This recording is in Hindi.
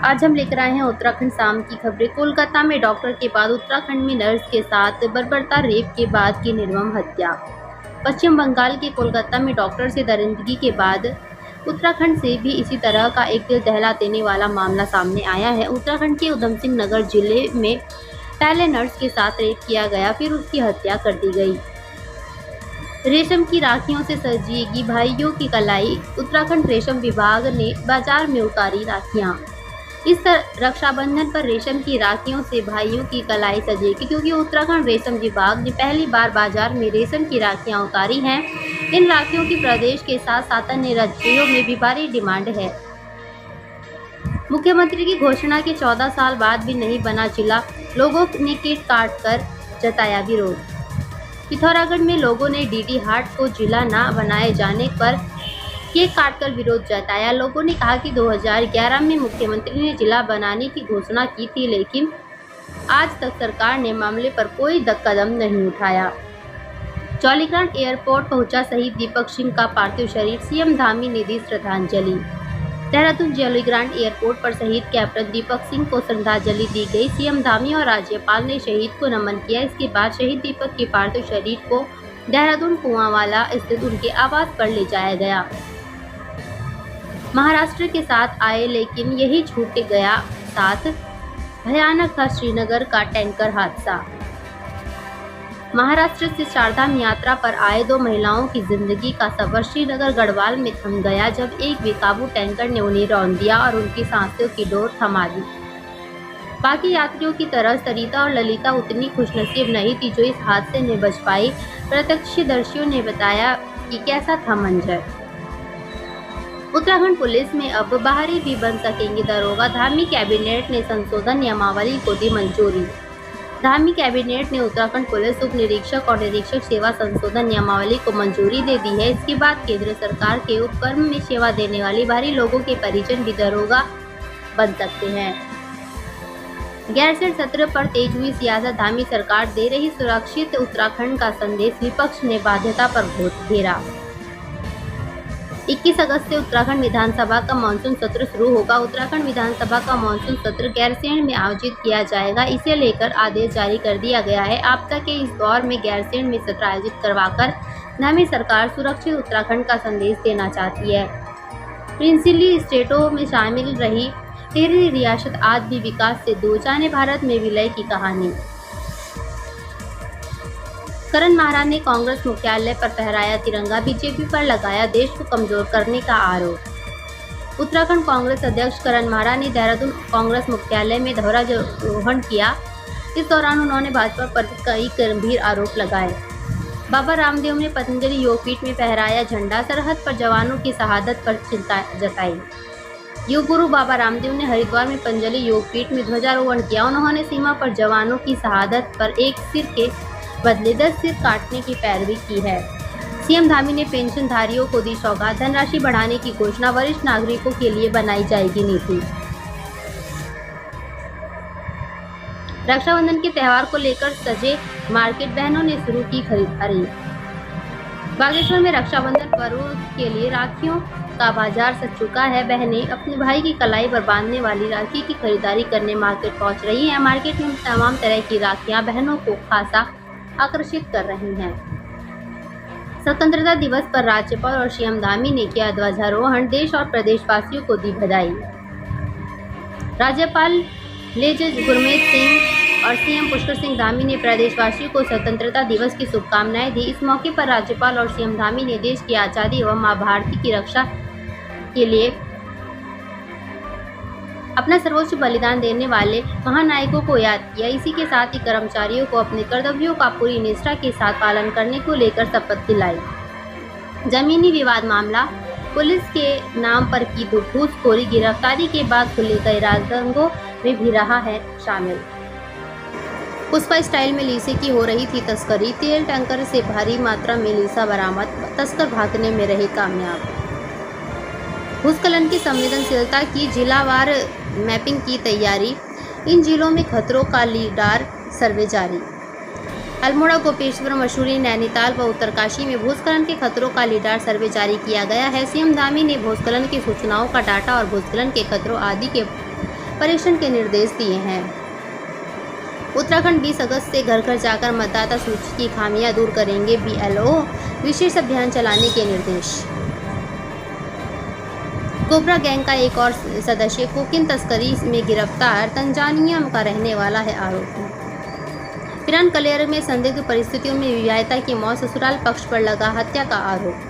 आज हम लेकर आए हैं उत्तराखंड शाम की खबरें। कोलकाता में डॉक्टर के बाद उत्तराखंड में नर्स के साथ बर्बरता रेप के बाद की निर्मम हत्या। पश्चिम बंगाल के कोलकाता में डॉक्टर से दरिंदगी के बाद उत्तराखंड से भी इसी तरह का एक दिल दहला देने वाला मामला सामने आया है। उत्तराखंड के उधम सिंह नगर जिले में पहले नर्स के साथ रेप किया गया, फिर उसकी हत्या कर दी गई। रेशम की राखियों से सजेगी भाइयों की कलाई। उत्तराखंड रेशम विभाग ने बाजार में उतारी राखियां। इस रक्षाबंधन पर रेशम की राखियों से भाइयों की कलाई सजेगी, क्योंकि उत्तराखंड रेशम विभाग ने पहली बार बाजार में रेशम की राखियां उतारी हैं। इन राखियों की प्रदेश के साथ सात अन्य राज्यों में भी भारी डिमांड है। मुख्यमंत्री की घोषणा के 14 साल बाद भी नहीं बना जिला, लोगों ने केक काट कर जताया विरोध। पिथौरागढ़ में लोगों ने डीडी हाट को जिला न बनाए जाने पर केक काटकर विरोध जताया। लोगों ने कहा कि 2011 में मुख्यमंत्री ने जिला बनाने की घोषणा की थी, लेकिन आज तक सरकार ने मामले पर कोई कदम नहीं उठाया। जौलीग्रांट एयरपोर्ट पहुंचा शहीद दीपक सिंह का पार्थिव शरीर, सीएम धामी ने दी श्रद्धांजलि। देहरादून जौलीग्रांट एयरपोर्ट पर शहीद कैप्टन दीपक सिंह को श्रद्धांजलि दी गई। सीएम धामी और राज्यपाल ने शहीद को नमन किया। इसके बाद शहीद दीपक के पार्थिव शरीर को देहरादून कुआंवाला स्थित उनके आवास पर ले जाया गया। महाराष्ट्र के साथ आए लेकिन यही छूट गया साथ, भयानक था श्रीनगर का टैंकर हादसा। महाराष्ट्र से चारधाम यात्रा पर आए दो महिलाओं की जिंदगी का सफर श्रीनगर गढ़वाल में थम गया, जब एक बेकाबू टैंकर ने उन्हें रौंद दिया और उनकी सांसों की डोर थमा दी। बाकी यात्रियों की तरह सरिता और ललिता उतनी खुशनसीब नहीं थी जो इस हादसे में बच पाई। प्रत्यक्षदर्शियों ने बताया कि कैसा था मंजर। उत्तराखंड पुलिस में अब बाहरी भी बन सकेंगे दरोगा। धामी कैबिनेट ने संशोधन नियमावली को दी मंजूरी। धामी कैबिनेट ने उत्तराखंड पुलिस उप निरीक्षक और निरीक्षक सेवा संशोधन नियमावली को मंजूरी दे दी है। इसके बाद केंद्र सरकार के उपक्रम में सेवा देने वाले बाहरी लोगों के परिजन भी दरोगा बन सकते हैं। गैरसैंण सत्र पर तेज हुई सियासत, धामी सरकार दे रही सुरक्षित उत्तराखंड का संदेश, विपक्ष ने बाध्यता पर घेरा। 21 अगस्त से उत्तराखंड विधानसभा का मानसून सत्र शुरू होगा। उत्तराखंड विधानसभा का मानसून सत्र गैरसैंण में आयोजित किया जाएगा। इसे लेकर आदेश जारी कर दिया गया है। आपदा के इस दौर में गैरसैंण में सत्र आयोजित करवाकर धामी सरकार सुरक्षित उत्तराखंड का संदेश देना चाहती है। प्रिंसिली स्टेटों में शामिल रही 13 रियासत आज भी विकास से दूर, जाने भारत में विलय की कहानी। करण माहरा ने कांग्रेस मुख्यालय पर फहराया तिरंगा, बीजेपी पर लगाया देश को कमजोर करने का आरोप। उत्तराखंड कांग्रेस अध्यक्ष करण माहरा ने देहरादून कांग्रेस मुख्यालय में ध्वजारोहण किया। इस दौरान उन्होंने भाजपा पर कई गंभीर आरोप लगाए। बाबा रामदेव ने पतंजलि योगपीठ में फहराया झंडा, सरहद पर जवानों की शहादत पर चिंता जताई। योग गुरु बाबा रामदेव ने हरिद्वार में पतंजलि योगपीठ में ध्वजारोहण किया। उन्होंने सीमा पर जवानों की शहादत पर एक सिर के बदले 10 सिर काटने की पैरवी की है। सीएम धामी ने पेंशनधारियों को दी सौगात, धनराशि बढ़ाने की घोषणा, वरिष्ठ नागरिकों के लिए बनाई जाएगी नीति। रक्षाबंधन के त्यौहार को लेकर सजे मार्केट, बहनों ने शुरू की खरीदारी। बागेश्वर में रक्षाबंधन पर्व के लिए राखियों का बाजार सज चुका है। बहनें अपने भाई की कलाई पर बांधने वाली राखी की खरीदारी करने मार्केट पहुंच रही हैं। मार्केट में तमाम तरह की राखियां बहनों को खासा आकर्षित कर रही हैं। स्वतंत्रता दिवस पर राज्यपाल और सीएम धामी ने किया ध्वजारोहण, देश और प्रदेशवासियों को दी बधाई। राज्यपाल लेजर गुरमीत सिंह और सीएम पुष्कर सिंह धामी ने प्रदेशवासियों को स्वतंत्रता दिवस की शुभकामनाएं दी। इस मौके पर राज्यपाल और सीएम धामी ने देश की आज़ादी एवं मां भारती की रक्षा के लिए अपना सर्वोच्च बलिदान देने वाले महानायकों को याद किया। इसी के साथ ही कर्मचारियों को अपने कर्तव्यों का पूरी निष्ठा के साथ पालन करने को लेकर शपथ दिलाई। जमीनी विवाद मामला, पुलिस के नाम पर की घूसखोरी, गिरफ्तारी के बाद खुले कई राजदंगों में भी रहा है शामिल। पुष्पा स्टाइल में लीसे की हो रही थी तस्करी, तेल टैंकर से भारी मात्रा में लीसा बरामद, तस्कर भागने में रहे कामयाब। भूस्खलन की संवेदनशीलता की जिलावार मैपिंग की तैयारी, इन जिलों में खतरों का लीडार सर्वे जारी। अल्मोड़ा, गोपेश्वर, मसूरी, नैनीताल व उत्तरकाशी में भूस्खलन के खतरों का लीडार सर्वे जारी किया गया है। सीएम धामी ने भूस्खलन की सूचनाओं का डाटा और भूस्खलन के खतरों आदि के परीक्षण के निर्देश दिए हैं। उत्तराखंड 20 अगस्त से घर घर जाकर मतदाता सूची की खामियां दूर करेंगे BLO, विशेष अभियान चलाने के निर्देश। कोबरा गैंग का एक और सदस्य कोकीन तस्करी में गिरफ्तार, तंजानिया का रहने वाला है आरोपी। पिरानकलेयर में संदिग्ध परिस्थितियों में विवाहिता की मौत, ससुराल पक्ष पर लगा हत्या का आरोप।